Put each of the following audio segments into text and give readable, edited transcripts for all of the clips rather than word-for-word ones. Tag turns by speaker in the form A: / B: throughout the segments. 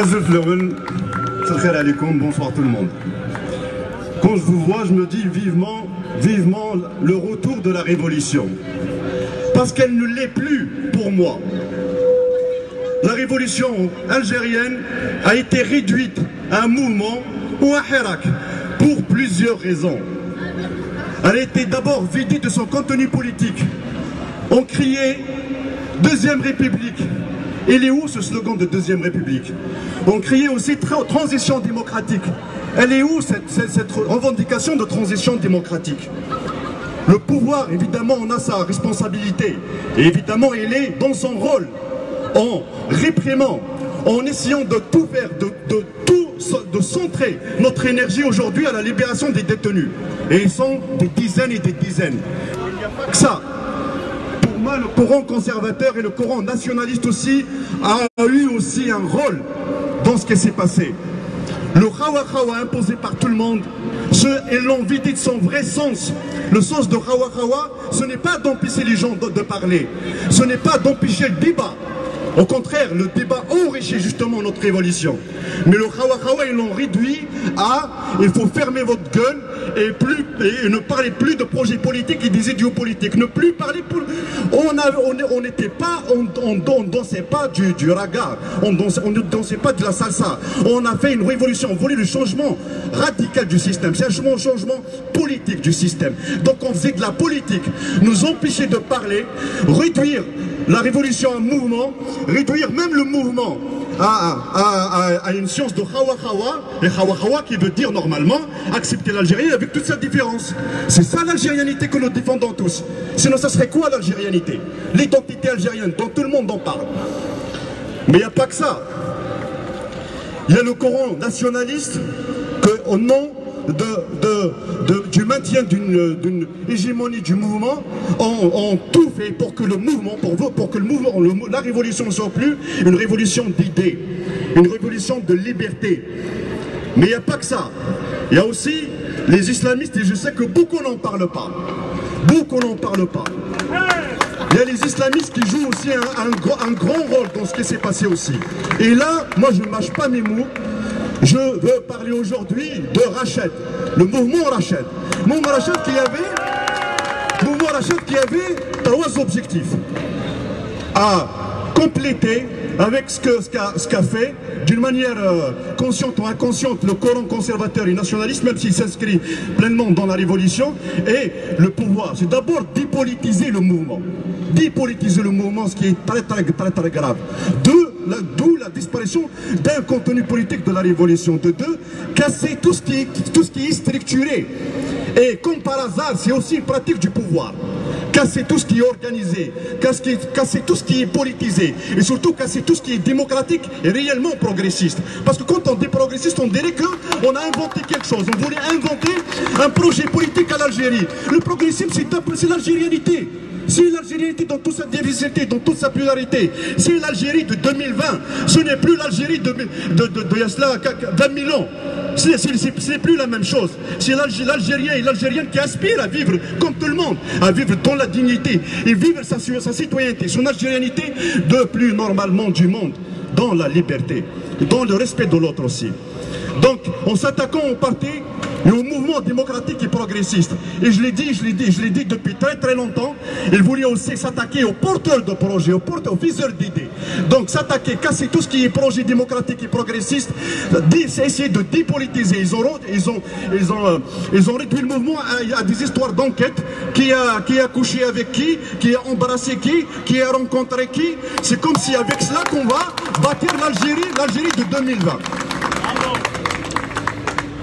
A: Bonsoir tout le monde. Quand je vous vois, je me dis vivement, vivement le retour de la révolution. Parce qu'elle ne l'est plus pour moi. La révolution algérienne a été réduite à un mouvement ou un hirak pour plusieurs raisons. Elle a été d'abord vidée de son contenu politique. On criait Deuxième République. Il est où ce slogan de Deuxième République? On criait aussi transition démocratique. Elle est où cette revendication de transition démocratique? Le pouvoir, évidemment, on a sa responsabilité. Et évidemment, il est dans son rôle, en réprimant, en essayant de tout faire, de centrer notre énergie aujourd'hui à la libération des détenus. Et ils sont des dizaines et des dizaines. Il n'y a pas que ça. Pour moi, le courant conservateur et le courant nationaliste aussi a eu aussi un rôle dans ce qui s'est passé. Le Hawa Hawa imposé par tout le monde, ils l'ont vidé de son vrai sens. Le sens de Hawa Hawa, ce n'est pas d'empêcher les gens de parler, ce n'est pas d'empêcher le débat. Au contraire, le débat enrichit justement notre révolution. Mais le Hawa Hawa, ils l'ont réduit à il faut fermer votre gueule et ne parler plus de projets politiques et des idéaux politiques. Ne plus parler pour... On n'était pas, on dansait pas du raga, on ne dansait pas de la salsa. On a fait une révolution, on voulait le changement radical du système. C'est un changement politique du système. Donc on faisait de la politique, nous empêcher de parler, réduire la révolution à un mouvement, réduire même le mouvement à une science de Hawa Hawa, et Hawa Hawa qui veut dire normalement accepter l'Algérie avec toute sa différence. C'est ça l'algérianité que nous défendons tous. Sinon ça serait quoi l'algérianité? L'identité algérienne dont tout le monde en parle. Mais il n'y a pas que ça. Il y a le courant nationaliste que, au nom du maintien d'une hégémonie du mouvement, ont tout fait pour que le mouvement, la révolution ne soit plus une révolution d'idées, une révolution de liberté. Mais il n'y a pas que ça. Il y a aussi les islamistes, et je sais que beaucoup n'en parlent pas. Beaucoup n'en parlent pas. Il y a les islamistes qui jouent aussi un grand rôle dans ce qui s'est passé aussi. Et là, moi je ne mâche pas mes mots. Je veux parler aujourd'hui de Rached, le mouvement Rached. Le mouvement Rached qui avait 3 objectifs. À compléter avec ce qu'a fait, d'une manière consciente ou inconsciente, le courant conservateur et nationaliste, même s'il s'inscrit pleinement dans la révolution, et le pouvoir. C'est d'abord dépolitiser le mouvement. Dépolitiser le mouvement, ce qui est très grave. D'où la disparition d'un contenu politique de la révolution. De 2, casser tout ce qui est structuré. Et comme par hasard, c'est aussi une pratique du pouvoir. Casser tout ce qui est organisé, casser tout ce qui est politisé, et surtout casser tout ce qui est démocratique et réellement progressiste. Parce que quand on dit progressiste, on dirait qu'on a inventé quelque chose. On voulait inventer un projet politique à l'Algérie. Le progressisme, c'est l'algérianité. C'est l'Algérie dans toute sa diversité, dans toute sa pluralité. C'est l'Algérie de 2020. Ce n'est plus l'Algérie de il y a cela 20 000 ans. Ce n'est plus la même chose. C'est l'Algérien et l'Algérienne qui aspire à vivre comme tout le monde, à vivre dans la dignité et vivre sa citoyenneté, son algérianité de plus normalement du monde, dans la liberté, dans le respect de l'autre aussi. Donc, en s'attaquant au parti et au mouvement démocratique et progressiste, et je l'ai dit depuis très longtemps, il voulait aussi s'attaquer aux porteurs de projets, aux viseurs d'idées. Donc s'attaquer, casser tout ce qui est projet démocratique et progressiste, essayer de dépolitiser. Ils ont réduit le mouvement à des histoires d'enquête, qui a couché avec qui a embrassé qui a rencontré qui. C'est comme si avec cela qu'on va bâtir l'Algérie de 2020.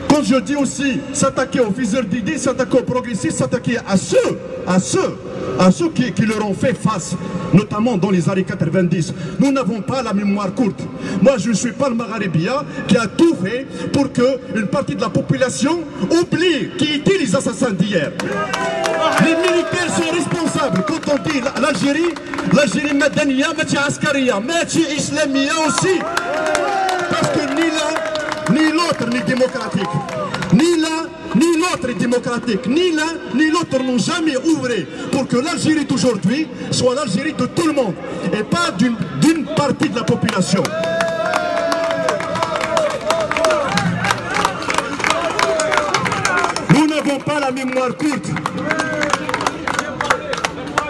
A: Quand je dis aussi s'attaquer aux viseurs d'idées, s'attaquer aux progressistes, s'attaquer à ceux qui leur ont fait face, notamment dans les années 90. Nous n'avons pas la mémoire courte. Moi, je ne suis pas le Maghrébia qui a tout fait pour qu'une partie de la population oublie qui étaient les assassins d'hier. Les militaires sont responsables. Quand on dit l'Algérie Madania, Mati Askaria, Mati Islamia aussi. Parce que ni l'un, ni l'autre n'est démocratique. Ni l'un, ni l'autre est démocratique. Ni l'un, ni l'autre n'ont jamais œuvré pour que l'Algérie d'aujourd'hui soit l'Algérie de tout le monde et pas d'une partie de la population. n'avons pas la mémoire courte.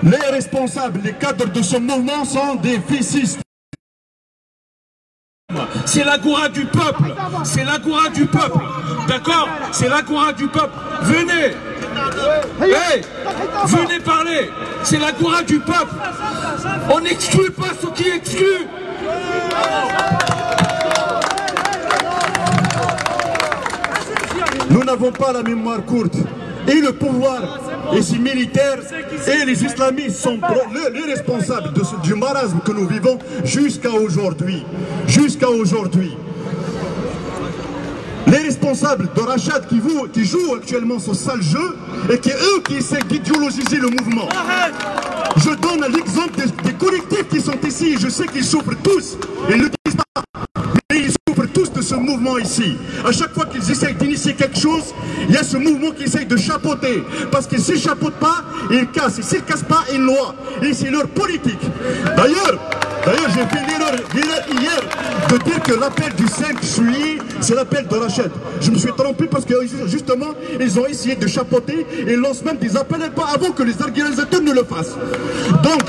A: Les responsables, les cadres de ce mouvement sont des fascistes.
B: C'est l'agora du peuple. C'est l'agora du peuple. D'accord? C'est l'agora du peuple. Venez. Hey, venez parler. C'est l'agora du peuple. On n'exclut pas ceux qui excluent.
A: Nous n'avons pas la mémoire courte. Et le pouvoir, et ces militaires, et les islamistes sont les responsables du marasme que nous vivons jusqu'à aujourd'hui. Jusqu'à aujourd'hui. Les responsables de Rachad qui jouent actuellement ce sale jeu et qui eux qui essaient d'idéologiser le mouvement. Je donne l'exemple des collectifs qui sont ici. Je sais qu'ils souffrent tous. Ils ne disent pas. Mais ils souffrent tous de ce mouvement ici. À chaque fois qu'ils essayent d'initier quelque chose, il y a ce mouvement qui essaye de chapeauter. Parce que s'ils ne chapeautent pas, ils cassent. Et s'ils ne cassent pas, ils noient. Et c'est leur politique. D'ailleurs, j'ai fait l'erreur hier de dire que l'appel du 5 juillet, c'est l'appel de Rachad. Je me suis trompé parce que justement, ils ont essayé de chapeauter et lancent même des appels pas avant que les organisateurs ne le fassent. Donc,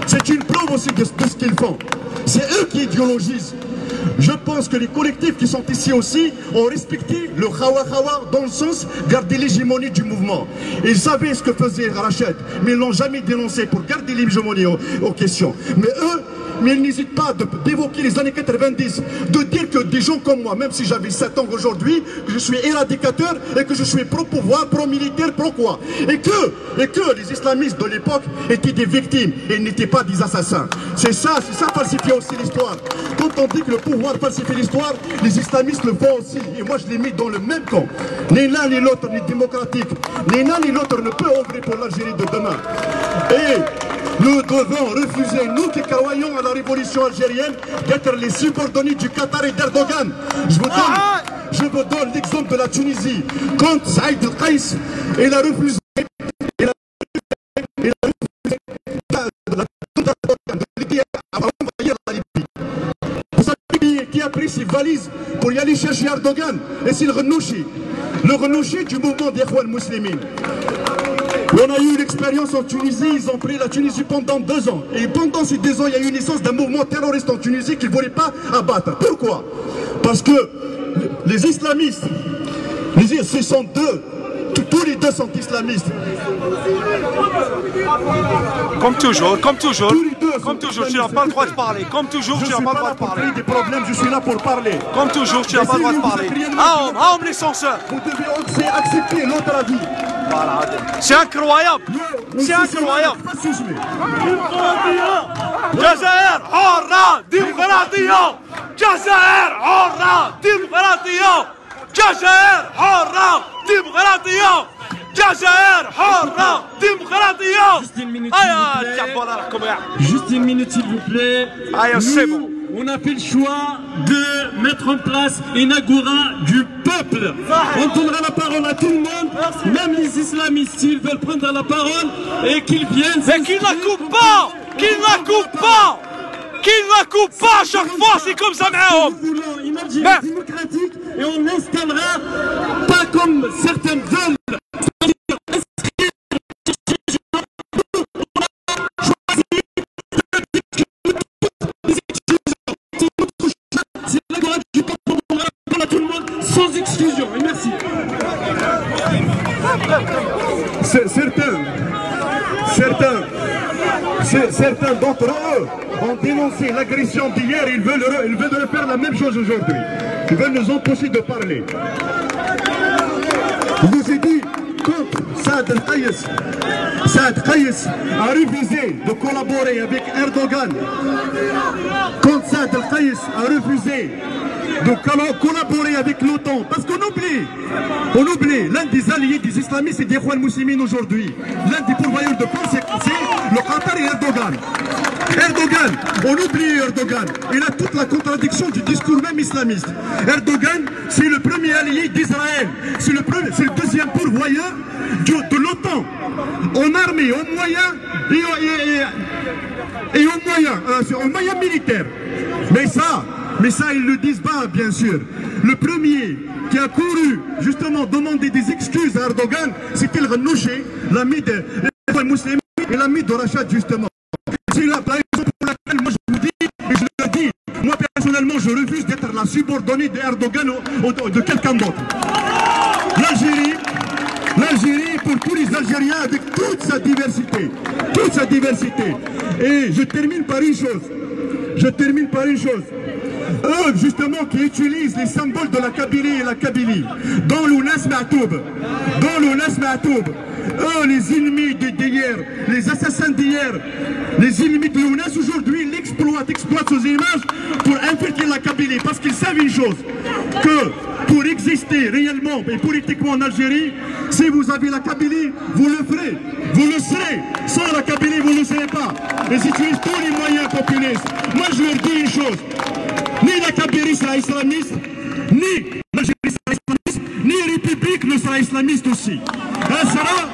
A: c'est une preuve aussi de ce qu'ils font. C'est eux qui idéologisent. Je pense que les collectifs qui sont ici aussi ont respecté le Khawa dans le sens garder l'hégémonie du mouvement. Ils savaient ce que faisait Rachad, mais ils ne l'ont jamais dénoncé pour garder l'hégémonie aux questions. Mais eux, ils n'hésitent pas d'évoquer les années 90, de dire que des gens comme moi, même si j'avais 7 ans aujourd'hui, que je suis éradicateur et que je suis pro-pouvoir, pro-militaire, pro-quoi. Et que les islamistes de l'époque étaient des victimes et n'étaient pas des assassins. C'est ça falsifier aussi l'histoire. Quand on dit que le pouvoir falsifie l'histoire, les islamistes le font aussi. Et moi je les mets dans le même camp. Ni l'un ni l'autre n'est démocratique. Ni l'un ni l'autre ne peut œuvrer pour l'Algérie de demain. Et nous devons refuser, nous qui croyons à la révolution algérienne, d'être les subordonnés du Qatar et d'Erdogan. Je vous donne l'exemple de la Tunisie. Quand Saïd El-Qaïs, il a refusé qui a pris ses valises pour y aller chercher Erdogan. Et c'est le Renouchi du mouvement des Ikhwan Muslimin. On a eu une expérience en Tunisie, ils ont pris la Tunisie pendant 2 ans. Et pendant ces 2 ans, il y a eu naissance d'un mouvement terroriste en Tunisie qu'ils ne voulaient pas abattre. Pourquoi? Parce que les islamistes, ce sont tous les deux sont islamistes.
C: Comme toujours, tu n'as pas le droit de parler. Comme toujours, tu n'as pas le droit de parler.
A: Des problèmes, je suis là pour parler.
C: Comme toujours, tu n'as pas le droit de parler. Homme les censeurs.
A: Vous devez aussi accepter l'autre avis.
C: Voilà. C'est incroyable. C'est incroyable. Jazair, حرة ديمقراطية. Jazair, حرة ديمقراطية. Jazair, حرة ديمقراطية. Jazair, حرة ديمقراطية.
D: Juste une minute s'il vous plaît.
C: C'est bon.
D: On a fait le choix de mettre en place une agora du peuple. On donnera la parole à tout le monde, même les islamistes s'ils veulent prendre la parole et qu'ils viennent.
C: Mais qu'ils la coupent pas. Qu'ils la coupent pas. Qu'ils la coupent pas à chaque fois, c'est comme ça معاهم.
D: Nous voulons une Algérie démocratique et on n'installera pas comme certains veulent. Sans exclusion, et merci.
A: Certains d'entre eux ont dénoncé l'agression d'hier, ils veulent refaire la même chose aujourd'hui. Ils veulent nous empêcher de parler. Je vous ai dit, quand Saad El-Qaïs a refusé de collaborer avec Erdogan, quand Saad El-Qaïs a refusé de collaborer avec l'OTAN, parce qu'on oublie l'un des alliés des islamistes et des Ikhwan Muslimin aujourd'hui. L'un des pourvoyeurs de paix, c'est le Qatar et Erdogan. On oublie Erdogan. Il a toute la contradiction du discours même islamiste. Erdogan, c'est le premier allié d'Israël. C'est le deuxième pourvoyeur de l'OTAN. En armée, en moyens et en moyens militaires. Mais ça, Mais ça, ils ne le disent pas, bien sûr. Le premier qui a couru, justement, demander des excuses à Erdogan, c'était le Ghanouchi, l'ami de l'État musulman et l'ami de Rachad, justement. C'est la raison pour laquelle, moi, je vous dis, et je le dis, moi, personnellement, je refuse d'être la subordonnée d'Erdogan ou de quelqu'un d'autre. L'Algérie, pour tous les Algériens, avec toute sa diversité. Et je termine par une chose. Eux, justement, qui utilisent les symboles de la Kabylie et la Kabylie, dans l'Ounas Ma'toub, eux, les ennemis d'hier, les assassins d'hier, les ennemis de l'Ounas, aujourd'hui, ils exploitent ces images pour infiltrer la Kabylie, parce qu'ils savent une chose, que pour exister réellement et politiquement en Algérie, si vous avez la Kabylie, vous le ferez, vous le serez. Sans la Kabylie, vous ne le serez pas. Ils utilisent tous les moyens populistes. Moi, je leur dis une chose. Ni la Kabylie sera islamiste, ni l'Algérie sera islamiste, ni la République ne sera islamiste aussi. Elle sera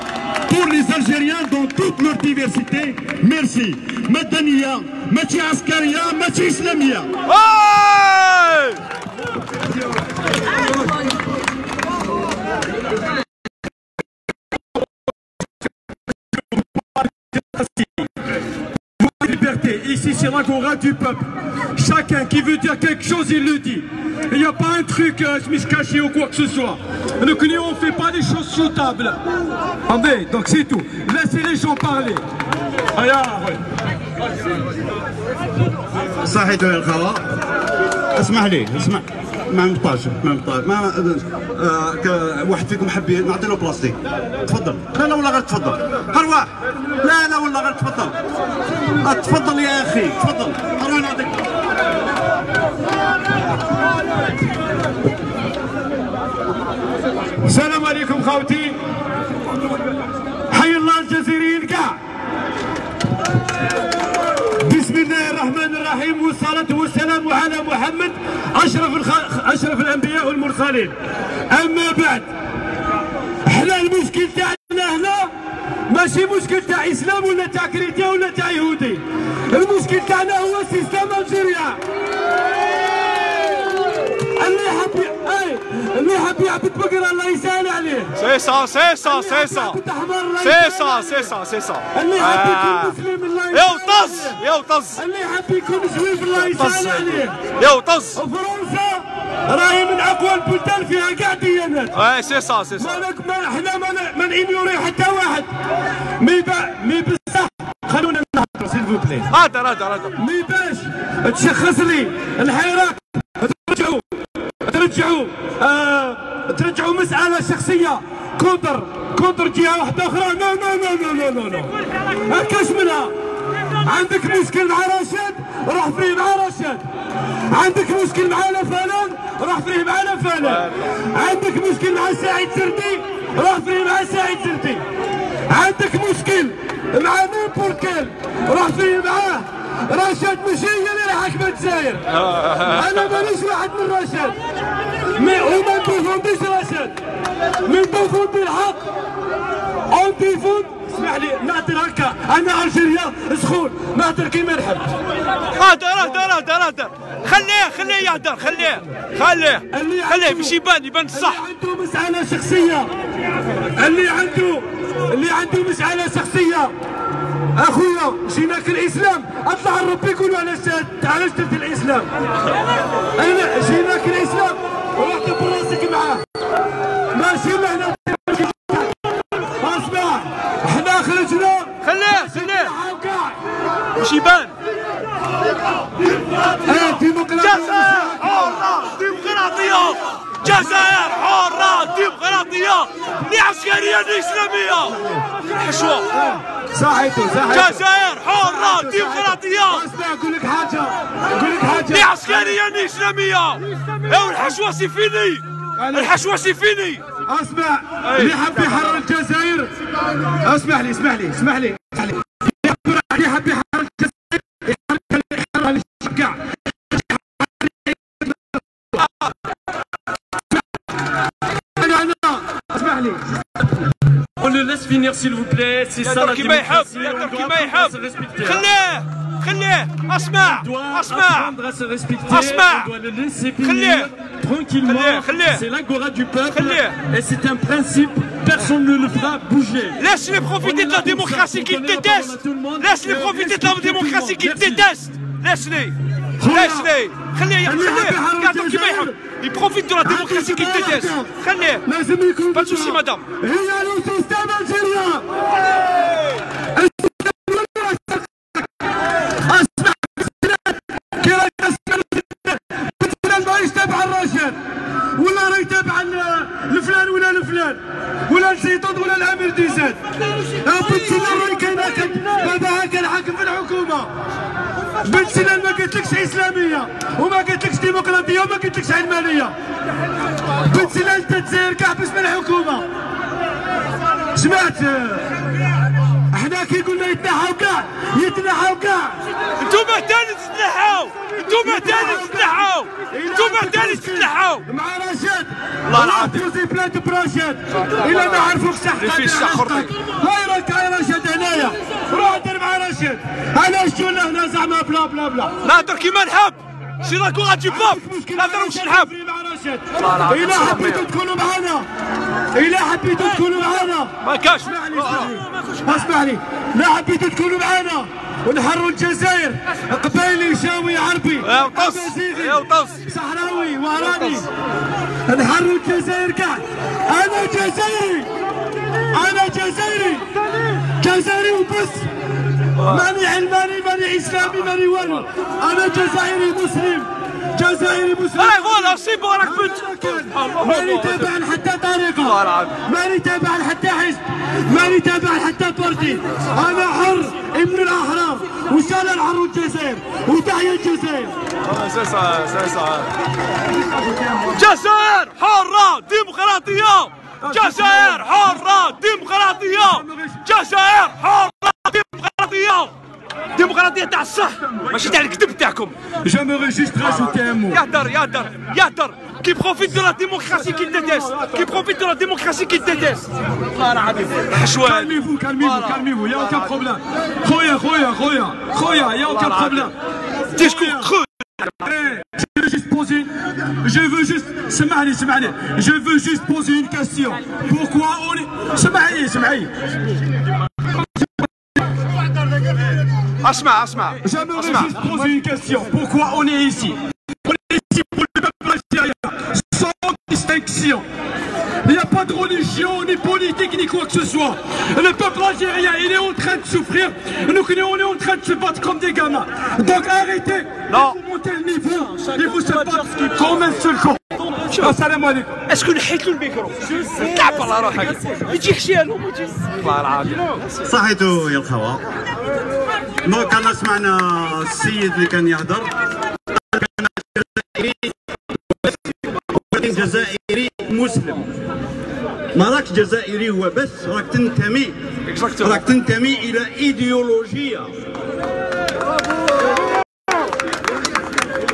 A: pour les Algériens dans toute leur diversité. Merci. Madaniya, Machi Askariya, Machi Islamia.
D: Liberté, ici c'est l'agora du peuple. Chacun qui veut dire quelque chose, il le dit. Il n'y a pas un truc se caché ou quoi que ce soit. Donc nous on ne fait pas des choses sous table. Attendez, donc c'est tout. Laissez les gens parler.
A: صحيح الخوا اسمح لي ما نبقاش واحد فيكم حب نعطي له بلاصتي تفضل لا ولا غير تفضل ارواح لا ولا غير تفضل تفضل يا اخي تفضل ارواح نعطيك
D: السلام عليكم خوتي حي الله الجزائريين كاع بسم الله الرحمن الرحيم والصلاة والسلام على محمد أشرف الأنبياء والمرسلين. أما بعد احنا المشكل تاعنا هنا ماشي مشكل تاع إسلام ولا تاع كريتيان ولا تاع يهودي. المشكل تاعنا هو سيستم ألجيريا. اللي حاب يعبد بقرة الله يسهل عليه.
C: سي سا
D: اللي حاب يكون مسلم الله يسهل عليه.
C: يا طز
D: اللي حاب يكون جويف الله يسهل عليه.
C: يا طز
D: فرنسا راهي من اقوى البلدان فيها كاع ديانات.
C: سي سا
D: احنا ما نيميوري حتى واحد. مي بصح خلونا نهضروا سيل فو بلي.
C: هذا
D: مي باش تشخص لي الحراك ترجعوا مسألة شخصية كونتر جهة واحدة أخرى. نو هكاش منها. عندك مشكل مع رشاد روح فيه مع رشاد. عندك مشكل مع فلان روح فيه مع فلان. عندك مشكل مع سعيد زردي روح فيه مع سعيد زردي. عندك مشكل مع نيمبوركيل روح فيه معاه. رشاد ماشي هي اللي راح حاكمة الجزائر. انا مانيش واحد من رشاد وما نديفونديش رشاد. نديفوندي الحق اون ديفوند. اسمح لي نهضر هكا انا الجيريا سخون نهضر كيما نحب.
C: هدر خليه يهدر خليه باش يبان الصح.
D: اللي عنده مسألة شخصية اللي عنده مسألة شخصية اخويا جيناك الاسلام اطلع ربي يقولوا علاش درت الاسلام. انا جيناك الاسلام روح دبر راسك معاه ماشي لهنا. اسمع احنا خرجنا
C: خليه باش يبان. جزائر حرة ديمقراطية لي عسكرية لي إسلامية. حشوة جزائر حرة ديمقراطية.
D: اسمع نقول لك حاجة
C: لي عسكرية لي إسلامية. الحشوة سي فيني.
D: اسمع اللي حاب يحرر الجزائر اسمح لي اللي حاب يحرر الجزائر يحررها للشكاع. اسمح لي. On le laisse finir s'il vous plaît, c'est ça la démocratie.
C: كيما يحب خليه خليه اسمع
D: apprendre à se respecter, on doit le laisser finir tranquillement. C'est l'agora du peuple et c'est un principe, personne ne le fera bouger.
C: Laisse-les profiter de la démocratie qu'ils détestent. Laisse-les profiter de la démocratie qu'ils détestent. Laisse-les. خليه قاعدوا كيما يحب يبروفيت دو لا ديموكراسي كي تيتيس خليه با تسوسي مدام
D: هي لو سيستم الجيريا اسمع كي راك تسمع ما يتابع الرشاد ولا راه يتابع لفلان ولا لفلان ولا الزيتون ولا الامير ديزاد بنت سنان راهي كاينه باباها كان حاكم في الحكومه بنت سنان ما قلتلكش اسلاميه وما قلتلكش ديمقراطيه وما قلتلكش علمانيه بنت سنان انت تزاير كاع باسم الحكومه سمعت احنا كي قلنا يتنحاو كاع
C: انتوما تاني تتنحاو
D: مع رشاد
C: الله العظيم
D: بوزي بلان دو بروجيت الا ما عرفوكش حقك هاي راك يا رشاد هنايا روح دير مع رشاد علاش جونا هنا زعما بلا بلا بلا
C: نهضر كيما نحب سي لا كورا دو بوب نهضر واش نحب
D: الا حبيتوا تكونوا معانا
C: ما كاش
D: اسمع لي لا حبيتوا تكونوا معانا ونحرروا الجزائر قبايلي شاوي عربي
C: وطس
D: صحراوي وهراني نحرروا الجزائر كاع انا جزائري وبس ماني علماني ماني اسلامي ماني والو انا جزائري مسلم
C: فوالا سي بون راك بنت
D: ماني تابع لحتى طريقه ماني تابع لحتى حزب ماني تابع لحتى بارتي انا حر ابن الاحرار وسال الحر الجزائر وتحيا الجزائر
C: جزائر حرة ديمقراطية جزائر حرة ديمقراطية تاع الصح ماشي تاع الكذب تاعكم.
D: J'aimerais juste rajouter un mot.
C: يهدر qui profite de la démocratie qu'il déteste. الله العظيم حشوان.
D: Calmez-vous, y a aucun problème. خويا, y a aucun problème.
C: Discours creux.
D: Je veux juste سمعني je veux juste poser une question. Pourquoi on est سمعي
C: اسمع
D: J'aimerais juste poser une question. Pourquoi on est ici? On est ici pour le peuple algérien, sans distinction. Il n'y a pas de religion, ni politique, ni quoi que ce soit. Le peuple algérien, il est en train de souffrir. Nous, on est en train de se battre comme des gamins. Donc arrêtez de monter le niveau et vous se battre comme un seul camp. السلام عليكم.
C: اسكو نحيت له الميكرو كعب على روحك يجيك شيالو الله العظيم.
A: صحيتو يا الخوا. دونك انا سمعنا السيد اللي كان يهضر كان جزائري مسلم. ما راكش جزائري هو بس راك تنتمي الى ايديولوجيا.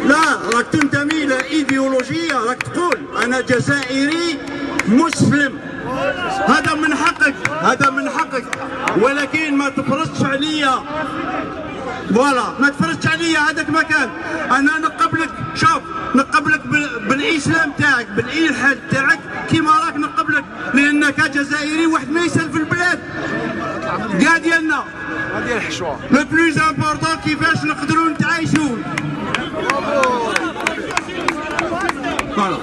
A: لا راك تنتمي الى ايديولوجيا راك تقول انا جزائري مسلم. هذا من حقك ولكن ما تفرضش عليا. فوالا ما تفرضش عليا هذاك مكان. انا نقبلك بالاسلام تاعك بالالحاد تاعك كيما راك نقبلك لانك جزائري واحد ما يسال في البلاد كاع ديالنا.
C: هذه الحشوه
A: لو بلوز امبورطون كيفاش نقدروا نتعايشوا. فوالا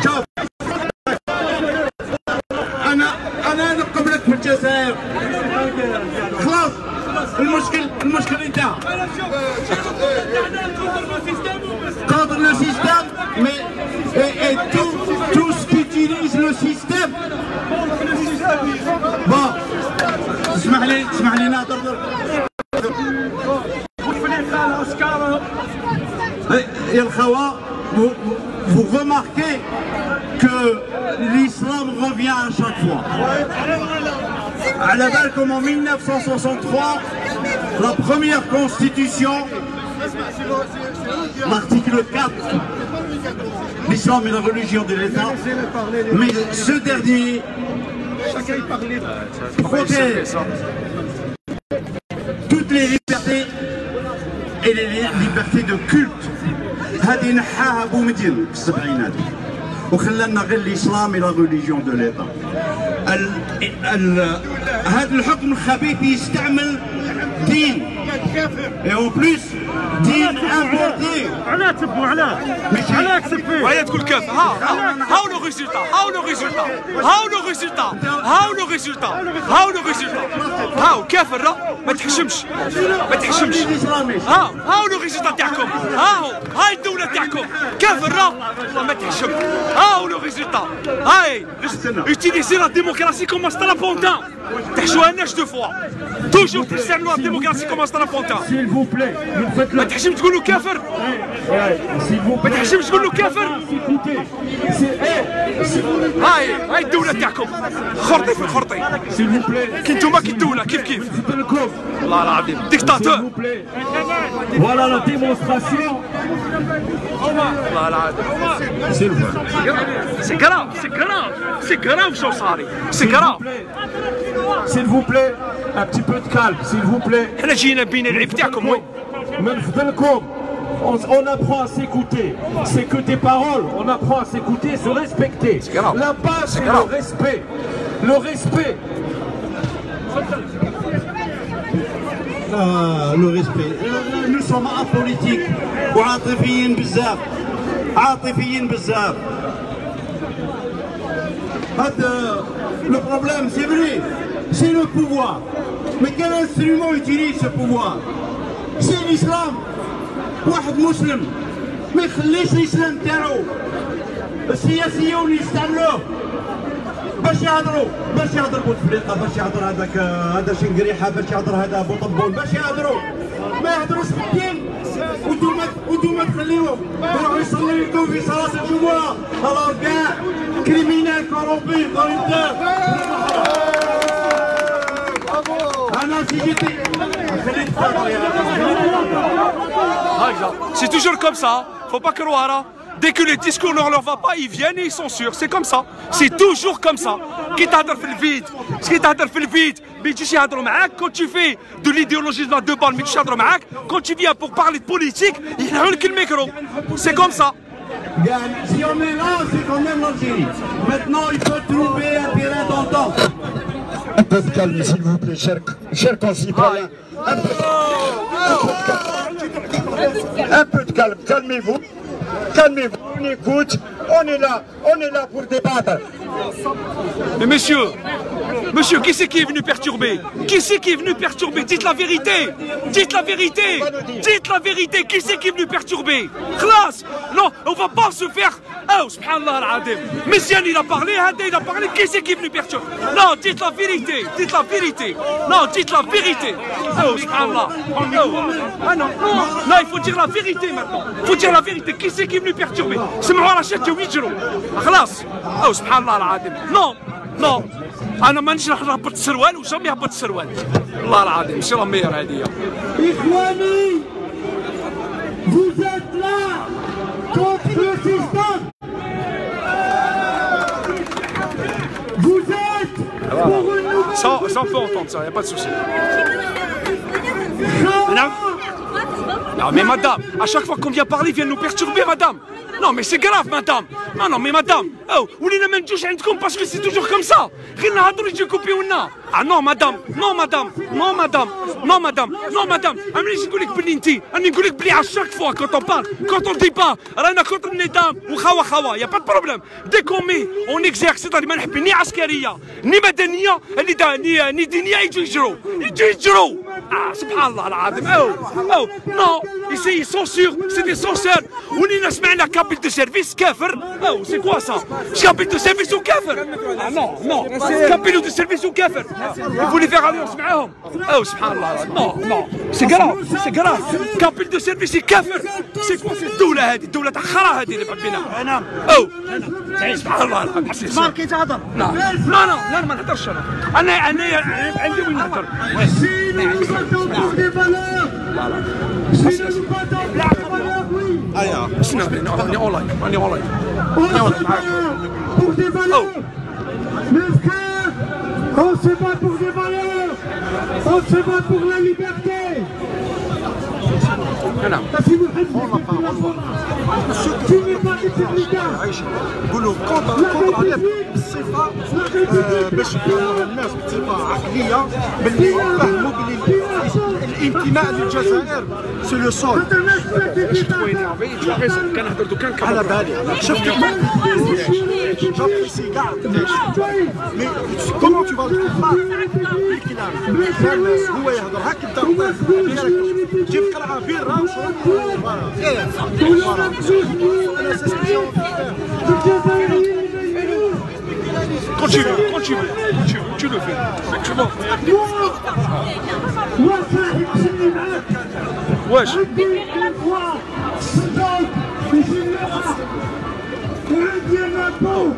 A: شوف انا نقبلك في الجزائر خلاص. المشكل انتهى. contre le système mais et tout ce qui utilise le système. bon اسمح لي نهضر. يا الخوا vous remarquez que l'islam revient à chaque fois. على بالكم en 1963 la première constitution, l'article 4, l'islam est la religion de l'État, mais ce dernier protège toutes les libertés et les libertés de culte. هذه نحاها بومدين في السبعينات وخلانا غير الاسلام الى ريليجيون دو ليتا. هذا الحكم الخبيث يستعمل دين et en plus دين importé.
D: علاه تسبوا علاه تسب فيه
C: وهي تقول كيف هاو لو ريزولتا هاو لو ريزولتا هاو لو ريزولتا هاو لو ريزولتا هاو لو ريزولتا هاو كافر ما تحشمش ما تحشمش هاو لو ريزولتا تاعكم هاي الدولة تاعكم كافر والله ما تحشم هاو لو ريزولتا هاي utiliser la démocratie comme un strapontin تحشوها لناش دو فوا توجور تستعملوا la démocratie comme un strapontin.
D: s'il vous plaît
C: ما تحشمش تقولوا كافر ما تحشمش تقولوا كافر. هاي الدولة تاعكم خرطي في الخرطي كي نتوما كي الدولة كيف والله العظيم ديكتاتور.
D: Voilà la démonstration.
C: والله العظيم سي كراف سي كراف شو صاري سي كراف.
D: S'il vous plaît, un petit peu de calme, s'il vous plaît.
C: حنا جينا بين العيب تاعكم وين
D: من فضلكم on apprend à s'écouter. C'est que des paroles, on apprend à s'écouter, se respecter. La base, c'est le respect. Le respect.
A: Le respect. Nous sommes apolitiques وعاطفيين بزاف عاطفيين بزاف. Le problème, c'est vrai, c'est le pouvoir. Mais quel instrument utilise ce pouvoir? C'est l'islam. واحد مسلم ما يخليش الاسلام تاعو السياسيون يستعملوه باش يهضروا بوتفليقه باش يهضر هذا شنقريحه باش يهضر هذا بوطبون باش يهضروا ما يهضروش في الدين وانتوما تخليوهم يروحوا يصلي لكم في صلاه الجمعه. الوغ كاع كريمينال كورومبي ضريبتان. انا سيجيتي
C: C'est toujours comme ça, faut pas croire. Dès que les discours ne leur va pas, ils viennent et ils censurent. C'est comme ça. C'est toujours comme ça. Qui t'adore في الفيد كي تهضر في الفيد ما يجيش يهضروا معاك. Quand tu fais de l'idéologie de la deux balles ما يجيش يهضروا معاك. Quand tu viens pour parler de politique يحرقوا لك الميكرو. C'est comme ça.
A: Si on est là, c'est quand même l'Algérie. Maintenant, il faut trouver un terrain d'entente.
E: Un peu de calme, s'il vous plaît, chers concitoyens. Un peu de calme, calmez-vous. Calmez-vous, on écoute, on est là pour débattre.
C: Mais monsieur, qui c'est qui est venu perturber? Qui c'est qui est venu perturber? Dites la vérité. Dites la vérité. Dites la vérité. Qui c'est qui est venu perturber? Khlas. Non, on va pas se faire. Oh, subhanallah al-Adim. Messiane, il a parlé, Hada, il a parlé. Qui c'est qui est venu perturber? Non, dites la vérité. Dites la vérité. Non, dites la vérité. Oh, subhanallah. Oh. Ah non, non, il faut dire la vérité maintenant. Il faut dire la vérité. Qui c'est qui est venu perturber? C'est moi la chèque de 8 jours. Khlas. Oh, subhanallah al-Adim. Non. Non, أنا مانيش راح نهبط السروال وجامي يهبط السروال. والله العظيم ماشي لا مير هذه.
D: إخواني, vous êtes là contre le système. Vous êtes pour une nouvelle.
C: Ça on peut entendre ça, y a pas de souci. Non mais madame, à chaque fois qu'on vient parler, ils viennent nous perturber madame. Non mais c'est grave madame. Non mais madame. Oh, ولينا ما نجوش عندكم parce que c'est toujours comme ça. غير نهضروا يجيو يكوبيونا. Ah non madame, non madame, non madame, non madame, non madame. مانيش نقول لك بلي انت، راني نقول لك بلي à chaque fois quand on parle, quand on dit pas رانا contre النظام وخوا y a pas de problème. Dès qu'on met, on exerce c'est-à-dire ما نحب ني عسكرية ني مدنية ني دينية يجوا يجروا. Ah subhanallah العظيم. Oh, non, ici ils censurent, c'est des censeurs. ولينا سمعنا كابيل دو سيرفيس كافر. Oh, c'est quoi ça? كابيل دو سيرفيس وكافر. Ah non, كابيل دو سيرفيس وكافر. Vous voulez faire alliance معاهم. Oh subhanallah. Non, c'est grave. كابيل دو سيرفيس كافر. C'est quoi cette الدولة هذه؟ الدولة تاع خرا هذه اللي محبينها. نعم. Oh. سبحان الله العظيم.
A: مارك كي تهضر.
C: لا ما نهضرش أنا عندي وين نهضر. راني اونلاين.
D: Pour des valeurs. Mes frères, on se bat pour des valeurs. On se bat pour la liberté.
F: نقولوا كونتر عليه بصفه باش الناس بصفه عقليه باللي يفهموا باللي الانتماء للجزائر سي لو سول.
C: كنهضر دوكا
F: على بالي شفت جابريسي كاع مي كومون تو فا الكلام هو يهضر هكا جيب قرعه بيره
C: Continue, tu le fais. Effectivement. Wesh.
D: وعندي مابو